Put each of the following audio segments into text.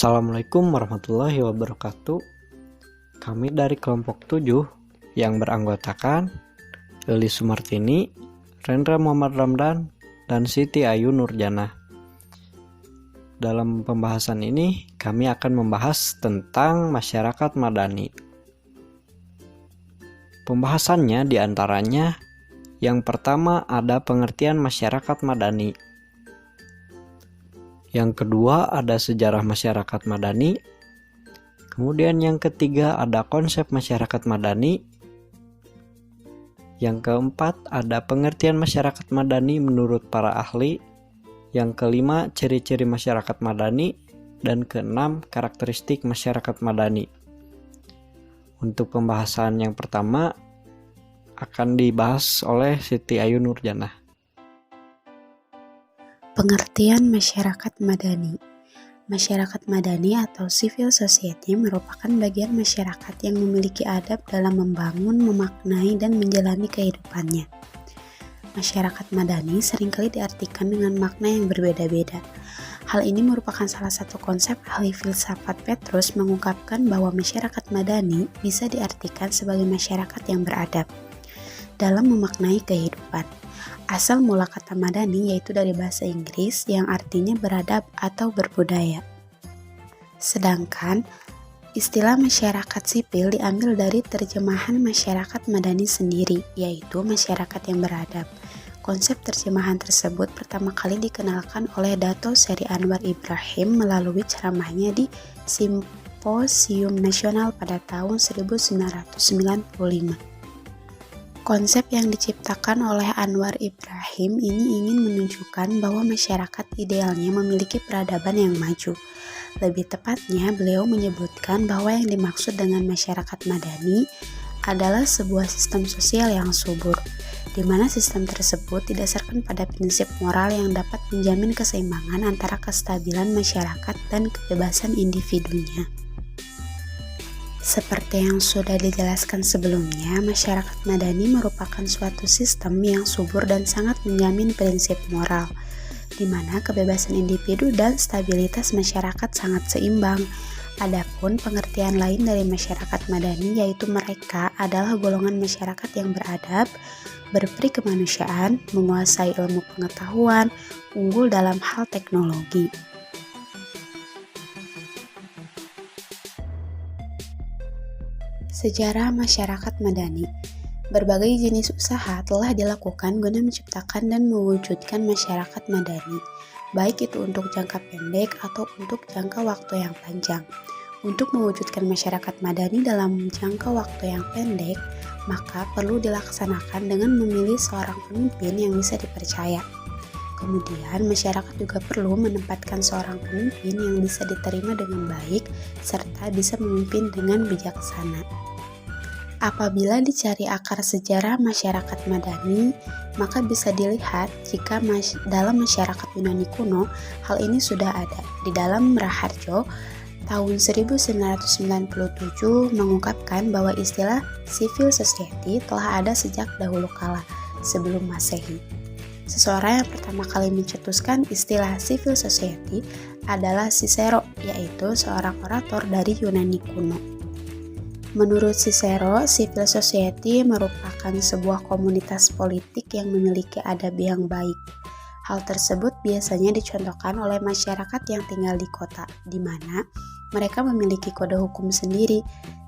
Assalamualaikum warahmatullahi wabarakatuh. Kami dari kelompok 7 yang beranggotakan Lili Sumartini, Rendra Muhammad Ramdan, dan Siti Ayu Nurjana. Dalam pembahasan ini, kami akan membahas tentang masyarakat madani. Pembahasannya diantaranya, yang pertama ada pengertian masyarakat madani. Yang kedua ada sejarah masyarakat madani. Kemudian yang ketiga ada konsep masyarakat madani. Yang keempat ada pengertian masyarakat madani menurut para ahli. Yang kelima ciri-ciri masyarakat madani. Dan keenam karakteristik masyarakat madani. Untuk pembahasan yang pertama akan dibahas oleh Siti Ayu Nurjana. Pengertian masyarakat madani. Masyarakat madani atau civil society merupakan bagian masyarakat yang memiliki adab dalam membangun, memaknai, dan menjalani kehidupannya. Masyarakat madani seringkali diartikan dengan makna yang berbeda-beda. Hal ini merupakan salah satu konsep ahli filsafat Petrus mengungkapkan bahwa masyarakat madani bisa diartikan sebagai masyarakat yang beradab dalam memaknai kehidupan. Asal mula kata madani yaitu dari bahasa Inggris yang artinya beradab atau berbudaya. Sedangkan istilah masyarakat sipil diambil dari terjemahan masyarakat madani sendiri, yaitu masyarakat yang beradab. Konsep terjemahan tersebut pertama kali dikenalkan oleh Dato Seri Anwar Ibrahim melalui ceramahnya di Simposium Nasional pada tahun 1995. Konsep yang diciptakan oleh Anwar Ibrahim ini ingin menunjukkan bahwa masyarakat idealnya memiliki peradaban yang maju. Lebih tepatnya, beliau menyebutkan bahwa yang dimaksud dengan masyarakat madani adalah sebuah sistem sosial yang subur, di mana sistem tersebut didasarkan pada prinsip moral yang dapat menjamin keseimbangan antara kestabilan masyarakat dan kebebasan individunya. Seperti yang sudah dijelaskan sebelumnya, masyarakat madani merupakan suatu sistem yang subur dan sangat menjamin prinsip moral, di mana kebebasan individu dan stabilitas masyarakat sangat seimbang. Adapun pengertian lain dari masyarakat madani yaitu mereka adalah golongan masyarakat yang beradab, berperi kemanusiaan, menguasai ilmu pengetahuan, unggul dalam hal teknologi. Sejarah masyarakat madani. Berbagai jenis usaha telah dilakukan guna menciptakan dan mewujudkan masyarakat madani, baik itu untuk jangka pendek atau untuk jangka waktu yang panjang. Untuk mewujudkan masyarakat madani dalam jangka waktu yang pendek, maka perlu dilaksanakan dengan memilih seorang pemimpin yang bisa dipercaya. Kemudian, masyarakat juga perlu menempatkan seorang pemimpin yang bisa diterima dengan baik serta bisa memimpin dengan bijaksana. Apabila dicari akar sejarah masyarakat madani, maka bisa dilihat jika dalam masyarakat Yunani kuno, hal ini sudah ada. Di dalam Raharjo, tahun 1997 mengungkapkan bahwa istilah civil society telah ada sejak dahulu kala, sebelum Masehi. Seseorang yang pertama kali mencetuskan istilah civil society adalah Cicero, yaitu seorang orator dari Yunani kuno. Menurut Cicero, civil society merupakan sebuah komunitas politik yang memiliki adab yang baik. Hal tersebut biasanya dicontohkan oleh masyarakat yang tinggal di kota, di mana mereka memiliki kode hukum sendiri.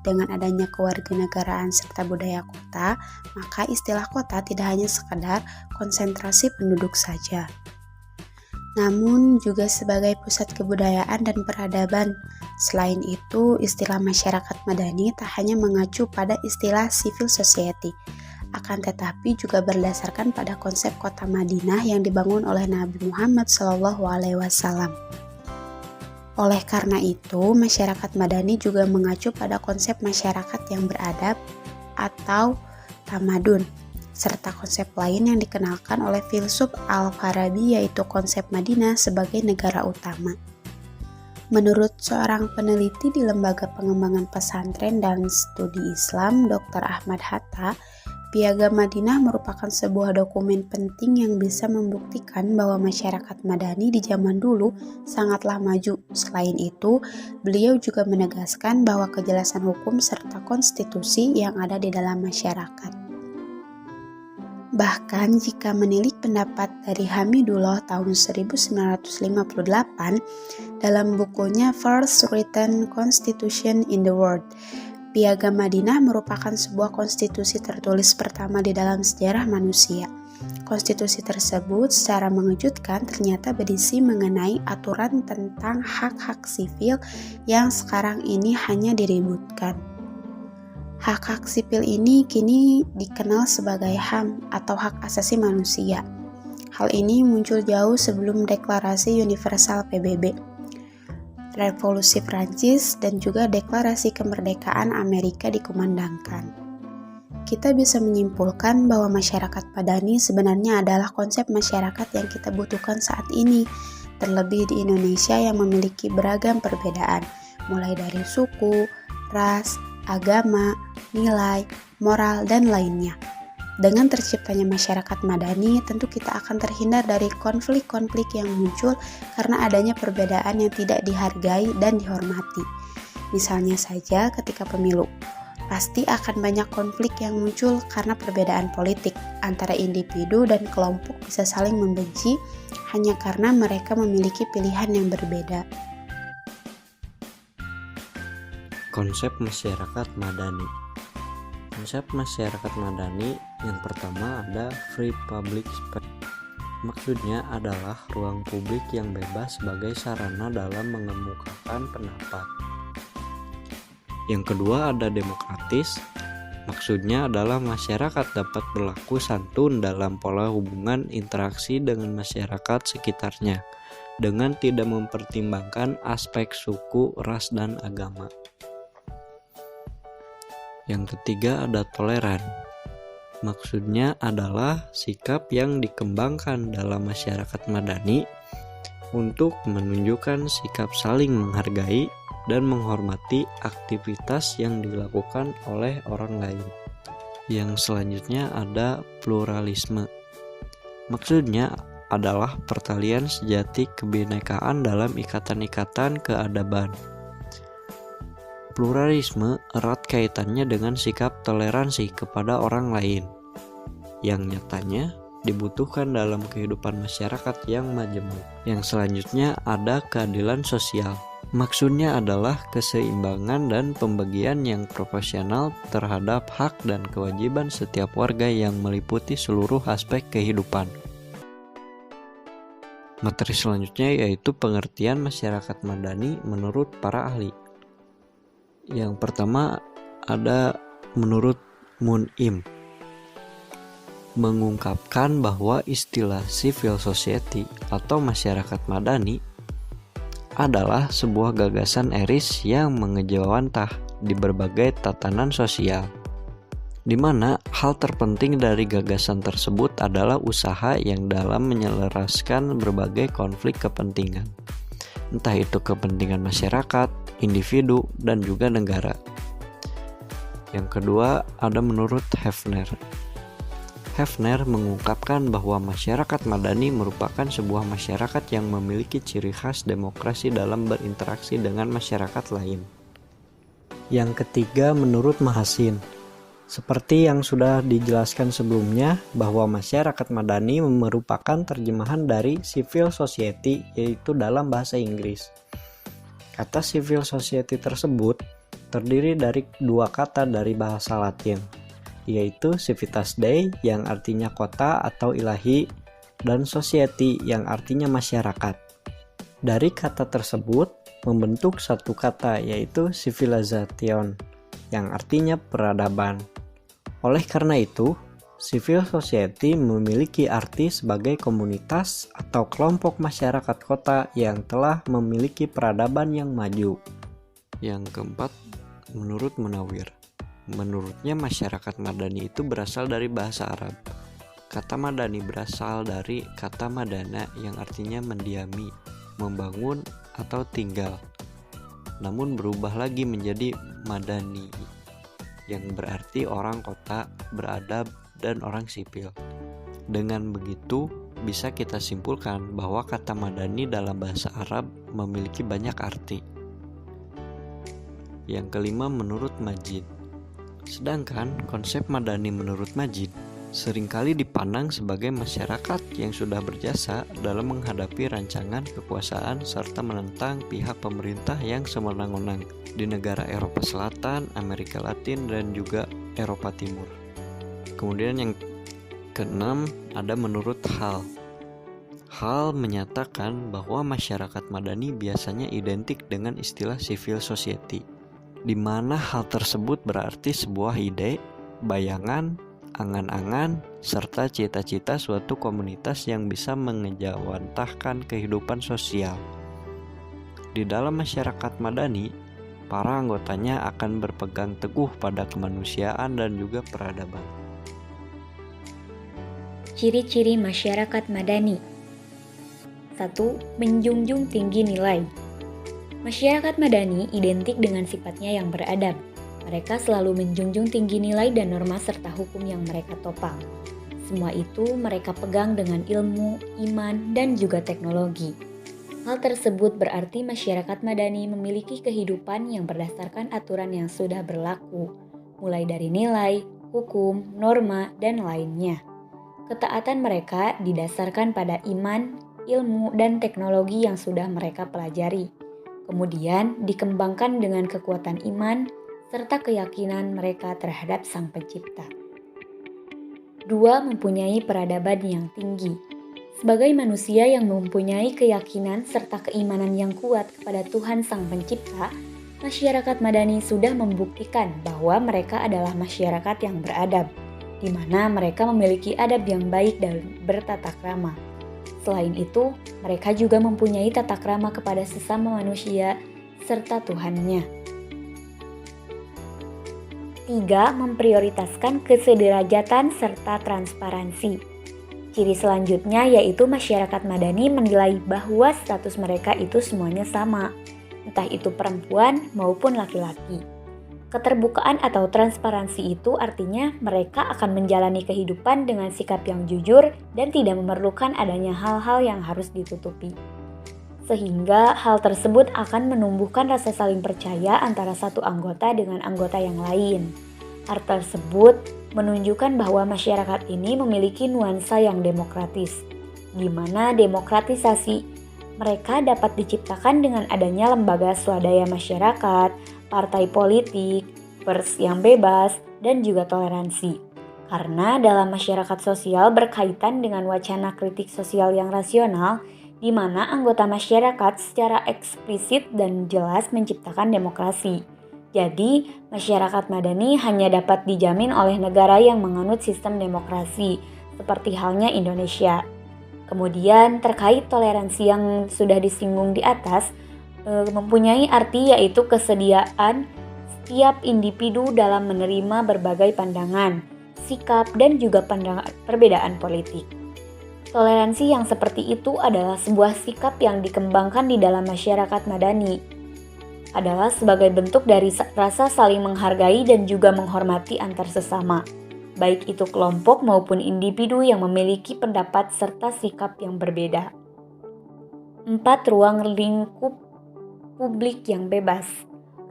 Dengan adanya kewarganegaraan serta budaya kota, maka istilah kota tidak hanya sekedar konsentrasi penduduk saja, namun juga sebagai pusat kebudayaan dan peradaban. Selain itu, istilah masyarakat madani tak hanya mengacu pada istilah civil society, akan tetapi juga berdasarkan pada konsep kota Madinah yang dibangun oleh Nabi Muhammad SAW. Oleh karena itu, masyarakat madani juga mengacu pada konsep masyarakat yang beradab atau tamadun, serta konsep lain yang dikenalkan oleh filsuf Al-Farabi yaitu konsep Madinah sebagai negara utama. Menurut seorang peneliti di Lembaga Pengembangan Pesantren dan Studi Islam, Dr. Ahmad Hatta, Piagam Madinah merupakan sebuah dokumen penting yang bisa membuktikan bahwa masyarakat Madani di zaman dulu sangatlah maju. Selain itu, beliau juga menegaskan bahwa kejelasan hukum serta konstitusi yang ada di dalam masyarakat. Bahkan jika menilik pendapat dari Hamidullah tahun 1958 dalam bukunya First Written Constitution in the World, Piagam Madinah merupakan sebuah konstitusi tertulis pertama di dalam sejarah manusia. Konstitusi tersebut secara mengejutkan ternyata berisi mengenai aturan tentang hak-hak sipil yang sekarang ini hanya diributkan. Hak-hak sipil ini kini dikenal sebagai HAM atau hak asasi manusia. Hal ini muncul jauh sebelum Deklarasi Universal PBB, Revolusi Prancis, dan juga Deklarasi Kemerdekaan Amerika dikumandangkan. Kita bisa menyimpulkan bahwa masyarakat Madani sebenarnya adalah konsep masyarakat yang kita butuhkan saat ini, terlebih di Indonesia yang memiliki beragam perbedaan, mulai dari suku, ras, agama, nilai, moral, dan lainnya. Dengan terciptanya masyarakat Madani, tentu kita akan terhindar dari konflik-konflik yang muncul karena adanya perbedaan yang tidak dihargai dan dihormati. Misalnya saja ketika pemilu, pasti akan banyak konflik yang muncul karena perbedaan politik antara individu dan kelompok bisa saling membenci hanya karena mereka memiliki pilihan yang berbeda. Konsep masyarakat Madani. Konsep masyarakat Madani yang pertama ada free public space. Maksudnya adalah ruang publik yang bebas sebagai sarana dalam mengemukakan pendapat. Yang kedua ada demokratis. Maksudnya adalah masyarakat dapat berlaku santun dalam pola hubungan interaksi dengan masyarakat sekitarnya dengan tidak mempertimbangkan aspek suku, ras, dan agama. Yang ketiga ada toleran. Maksudnya adalah sikap yang dikembangkan dalam masyarakat Madani untuk menunjukkan sikap saling menghargai dan menghormati aktivitas yang dilakukan oleh orang lain. Yang selanjutnya ada pluralisme. Maksudnya adalah pertalian sejati kebinekaan dalam ikatan-ikatan keadaban. Pluralisme erat kaitannya dengan sikap toleransi kepada orang lain, yang nyatanya dibutuhkan dalam kehidupan masyarakat yang majemuk. Yang selanjutnya ada keadilan sosial. Maksudnya adalah keseimbangan dan pembagian yang proporsional terhadap hak dan kewajiban setiap warga yang meliputi seluruh aspek kehidupan. Materi selanjutnya yaitu pengertian masyarakat Madani menurut para ahli. Yang pertama ada menurut Mun'im, mengungkapkan bahwa istilah civil society atau masyarakat Madani adalah sebuah gagasan eris yang mengejawantah di berbagai tatanan sosial, di mana hal terpenting dari gagasan tersebut adalah usaha yang dalam menyelaraskan berbagai konflik kepentingan, entah itu kepentingan masyarakat, individu, dan juga negara. Yang kedua ada menurut Hefner. Hefner mengungkapkan bahwa masyarakat Madani merupakan sebuah masyarakat yang memiliki ciri khas demokrasi dalam berinteraksi dengan masyarakat lain. Yang ketiga menurut Mahasin. Seperti yang sudah dijelaskan sebelumnya, bahwa masyarakat Madani merupakan terjemahan dari civil society, yaitu dalam bahasa Inggris. Kata civil society tersebut terdiri dari dua kata dari bahasa Latin, yaitu civitas Dei yang artinya kota atau ilahi, dan society yang artinya masyarakat. Dari kata tersebut membentuk satu kata, yaitu civilization yang artinya peradaban. Oleh karena itu, civil society memiliki arti sebagai komunitas atau kelompok masyarakat kota yang telah memiliki peradaban yang maju. Yang keempat, menurut Munawir. Menurutnya masyarakat Madani itu berasal dari bahasa Arab. Kata Madani berasal dari kata Madana yang artinya mendiami, membangun, atau tinggal. Namun berubah lagi menjadi Madani. yang berarti orang kota, beradab, dan orang sipil. Dengan begitu, bisa kita simpulkan bahwa kata madani dalam bahasa Arab memiliki banyak arti. Yang kelima, menurut Majid. Sedangkan konsep madani menurut Majid seringkali dipandang sebagai masyarakat yang sudah berjasa dalam menghadapi rancangan kekuasaan serta menentang pihak pemerintah yang sewenang-wenang di negara Eropa Selatan, Amerika Latin, dan juga Eropa Timur. Kemudian yang keenam, ada menurut Hal. Hal menyatakan bahwa masyarakat madani biasanya identik dengan istilah civil society, di mana hal tersebut berarti sebuah ide, bayangan, angan-angan, serta cita-cita suatu komunitas yang bisa mengejawantahkan kehidupan sosial. Di dalam masyarakat madani, para anggotanya akan berpegang teguh pada kemanusiaan dan juga peradaban. Ciri-ciri masyarakat madani. 1. Menjunjung tinggi nilai. Masyarakat madani identik dengan sifatnya yang beradab. Mereka selalu menjunjung tinggi nilai dan norma serta hukum yang mereka topang. Semua itu mereka pegang dengan ilmu, iman, dan juga teknologi. Hal tersebut berarti masyarakat madani memiliki kehidupan yang berdasarkan aturan yang sudah berlaku, mulai dari nilai, hukum, norma, dan lainnya. Ketaatan mereka didasarkan pada iman, ilmu, dan teknologi yang sudah mereka pelajari. Kemudian dikembangkan dengan kekuatan iman, serta keyakinan mereka terhadap Sang Pencipta. 2. Mempunyai peradaban yang tinggi. Sebagai manusia yang mempunyai keyakinan serta keimanan yang kuat kepada Tuhan Sang Pencipta, masyarakat madani sudah membuktikan bahwa mereka adalah masyarakat yang beradab, di mana mereka memiliki adab yang baik dan bertata krama. Selain itu, mereka juga mempunyai tata krama kepada sesama manusia serta Tuhannya. 3. Memprioritaskan kesederajatan serta transparansi. Ciri selanjutnya yaitu masyarakat madani menilai bahwa status mereka itu semuanya sama, entah itu perempuan maupun laki-laki. Keterbukaan atau transparansi itu artinya mereka akan menjalani kehidupan dengan sikap yang jujur dan tidak memerlukan adanya hal-hal yang harus ditutupi. Sehingga hal tersebut akan menumbuhkan rasa saling percaya antara satu anggota dengan anggota yang lain. Hal tersebut menunjukkan bahwa masyarakat ini memiliki nuansa yang demokratis, di mana demokratisasi mereka dapat diciptakan dengan adanya lembaga swadaya masyarakat, partai politik, pers yang bebas, dan juga toleransi. Karena dalam masyarakat sosial berkaitan dengan wacana kritik sosial yang rasional, di mana anggota masyarakat secara eksplisit dan jelas menciptakan demokrasi. Jadi, masyarakat madani hanya dapat dijamin oleh negara yang menganut sistem demokrasi, seperti halnya Indonesia. Kemudian, terkait toleransi yang sudah disinggung di atas, mempunyai arti yaitu kesediaan setiap individu dalam menerima berbagai pandangan, sikap, dan juga perbedaan politik. Toleransi yang seperti itu adalah sebuah sikap yang dikembangkan di dalam masyarakat madani. Adalah sebagai bentuk dari rasa saling menghargai dan juga menghormati antar sesama, baik itu kelompok maupun individu yang memiliki pendapat serta sikap yang berbeda. 4. Ruang lingkup publik yang bebas.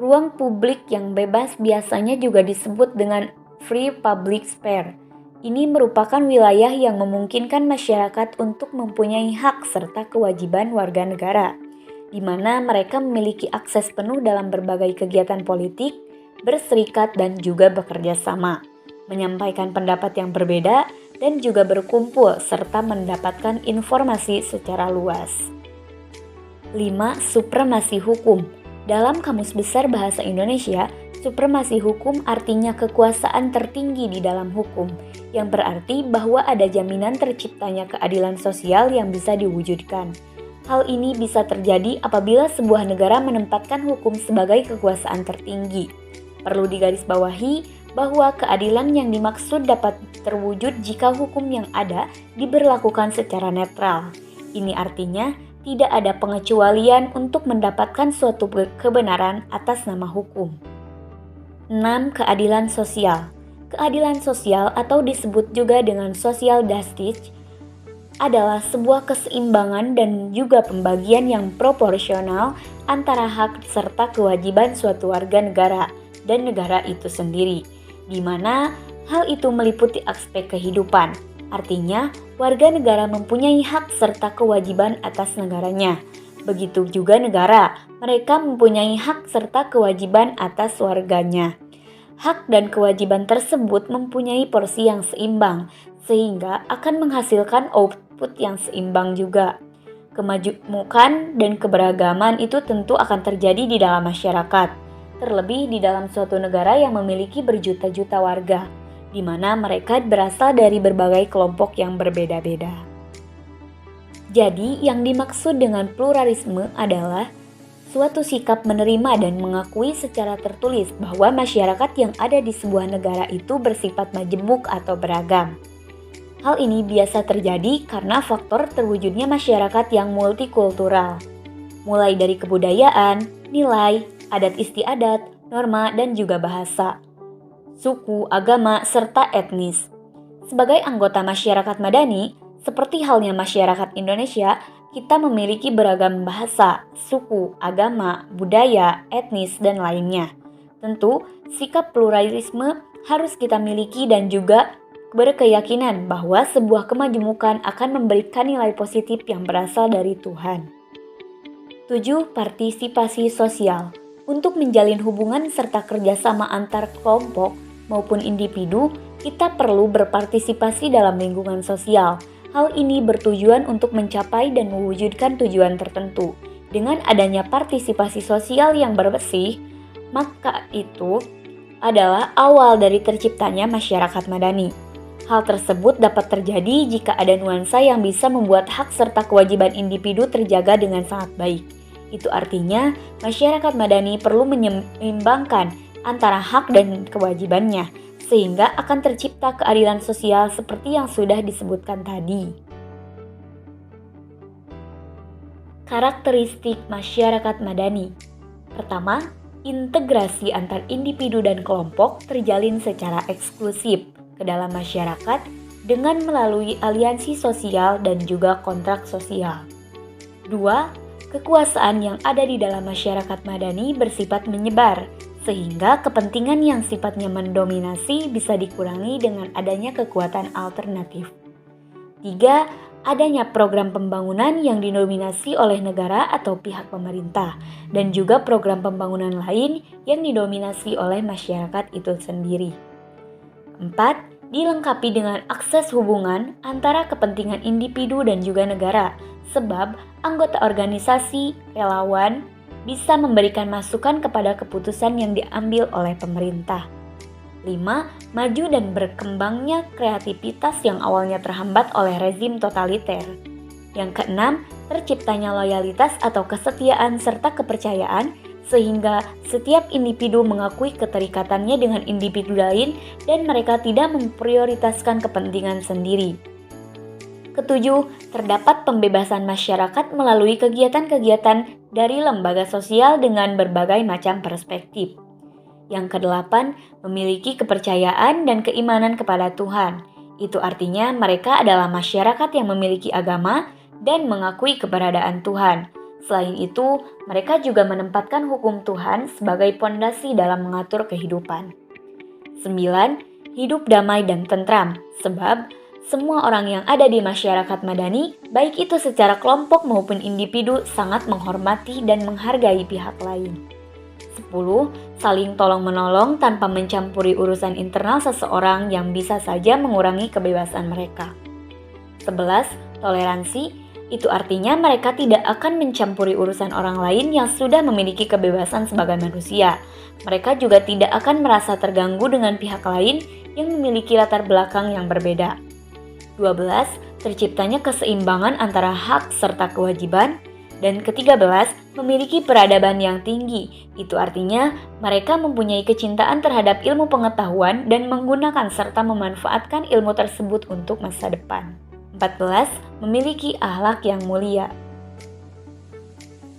Ruang publik yang bebas biasanya juga disebut dengan free public sphere. Ini merupakan wilayah yang memungkinkan masyarakat untuk mempunyai hak serta kewajiban warga negara, di mana mereka memiliki akses penuh dalam berbagai kegiatan politik, berserikat dan juga bekerja sama, menyampaikan pendapat yang berbeda, dan juga berkumpul serta mendapatkan informasi secara luas. 5. Supremasi hukum. Dalam Kamus Besar Bahasa Indonesia, supremasi hukum artinya kekuasaan tertinggi di dalam hukum, yang berarti bahwa ada jaminan terciptanya keadilan sosial yang bisa diwujudkan. Hal ini bisa terjadi apabila sebuah negara menempatkan hukum sebagai kekuasaan tertinggi. Perlu digarisbawahi bahwa keadilan yang dimaksud dapat terwujud jika hukum yang ada diberlakukan secara netral. Ini artinya tidak ada pengecualian untuk mendapatkan suatu kebenaran atas nama hukum. 6. Keadilan sosial. Keadilan sosial atau disebut juga dengan social justice adalah sebuah keseimbangan dan juga pembagian yang proporsional antara hak serta kewajiban suatu warga negara dan negara itu sendiri, di mana hal itu meliputi aspek kehidupan. Artinya, warga negara mempunyai hak serta kewajiban atas negaranya. Begitu juga negara, mereka mempunyai hak serta kewajiban atas warganya. Hak dan kewajiban tersebut mempunyai porsi yang seimbang, sehingga akan menghasilkan output yang seimbang juga. Kemajemukan dan keberagaman itu tentu akan terjadi di dalam masyarakat, terlebih di dalam suatu negara yang memiliki berjuta-juta warga, di mana mereka berasal dari berbagai kelompok yang berbeda-beda. Jadi, yang dimaksud dengan pluralisme adalah suatu sikap menerima dan mengakui secara tertulis bahwa masyarakat yang ada di sebuah negara itu bersifat majemuk atau beragam. Hal ini biasa terjadi karena faktor terwujudnya masyarakat yang multikultural, mulai dari kebudayaan, nilai, adat istiadat, norma, dan juga bahasa, suku, agama, serta etnis. Sebagai anggota masyarakat madani, seperti halnya masyarakat Indonesia, kita memiliki beragam bahasa, suku, agama, budaya, etnis, dan lainnya. Tentu, sikap pluralisme harus kita miliki dan juga berkeyakinan bahwa sebuah kemajemukan akan memberikan nilai positif yang berasal dari Tuhan. 7. Partisipasi sosial. Untuk menjalin hubungan serta kerjasama antar kelompok maupun individu, kita perlu berpartisipasi dalam lingkungan sosial. Hal ini bertujuan untuk mencapai dan mewujudkan tujuan tertentu. Dengan adanya partisipasi sosial yang bersih, maka itu adalah awal dari terciptanya masyarakat madani. Hal tersebut dapat terjadi jika ada nuansa yang bisa membuat hak serta kewajiban individu terjaga dengan sangat baik. Itu artinya, masyarakat madani perlu menyeimbangkan antara hak dan kewajibannya, sehingga akan tercipta keadilan sosial seperti yang sudah disebutkan tadi. Karakteristik masyarakat madani. Pertama, integrasi antar individu dan kelompok terjalin secara eksklusif ke dalam masyarakat dengan melalui aliansi sosial dan juga kontrak sosial. 2. Kekuasaan yang ada di dalam masyarakat madani bersifat menyebar, sehingga kepentingan yang sifatnya mendominasi bisa dikurangi dengan adanya kekuatan alternatif. 3. Adanya program pembangunan yang didominasi oleh negara atau pihak pemerintah, dan juga program pembangunan lain yang didominasi oleh masyarakat itu sendiri. 4. Dilengkapi dengan akses hubungan antara kepentingan individu dan juga negara, sebab anggota organisasi, relawan, bisa memberikan masukan kepada keputusan yang diambil oleh pemerintah. 5. Maju dan berkembangnya kreativitas yang awalnya terhambat oleh rezim totaliter. Yang keenam, terciptanya loyalitas atau kesetiaan serta kepercayaan sehingga setiap individu mengakui keterikatannya dengan individu lain dan mereka tidak memprioritaskan kepentingan sendiri. Ketujuh, terdapat pembebasan masyarakat melalui kegiatan-kegiatan dari lembaga sosial dengan berbagai macam perspektif. Yang kedelapan, memiliki kepercayaan dan keimanan kepada Tuhan. Itu artinya mereka adalah masyarakat yang memiliki agama dan mengakui keberadaan Tuhan. Selain itu, mereka juga menempatkan hukum Tuhan sebagai pondasi dalam mengatur kehidupan. 9. Hidup damai dan tentram, sebab semua orang yang ada di masyarakat madani, baik itu secara kelompok maupun individu, sangat menghormati dan menghargai pihak lain. 10. Saling tolong-menolong tanpa mencampuri urusan internal seseorang yang bisa saja mengurangi kebebasan mereka. 11. Toleransi, itu artinya mereka tidak akan mencampuri urusan orang lain yang sudah memiliki kebebasan sebagai manusia. Mereka juga tidak akan merasa terganggu dengan pihak lain yang memiliki latar belakang yang berbeda. 12. Terciptanya keseimbangan antara hak serta kewajiban. Dan ke-13, memiliki peradaban yang tinggi. Itu artinya mereka mempunyai kecintaan terhadap ilmu pengetahuan dan menggunakan serta memanfaatkan ilmu tersebut untuk masa depan. 14. Memiliki akhlak yang mulia.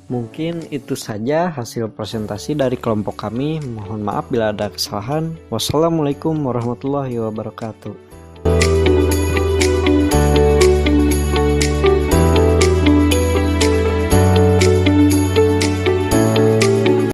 Mungkin itu saja hasil presentasi dari kelompok kami. Mohon maaf bila ada kesalahan. Wassalamualaikum warahmatullahi wabarakatuh.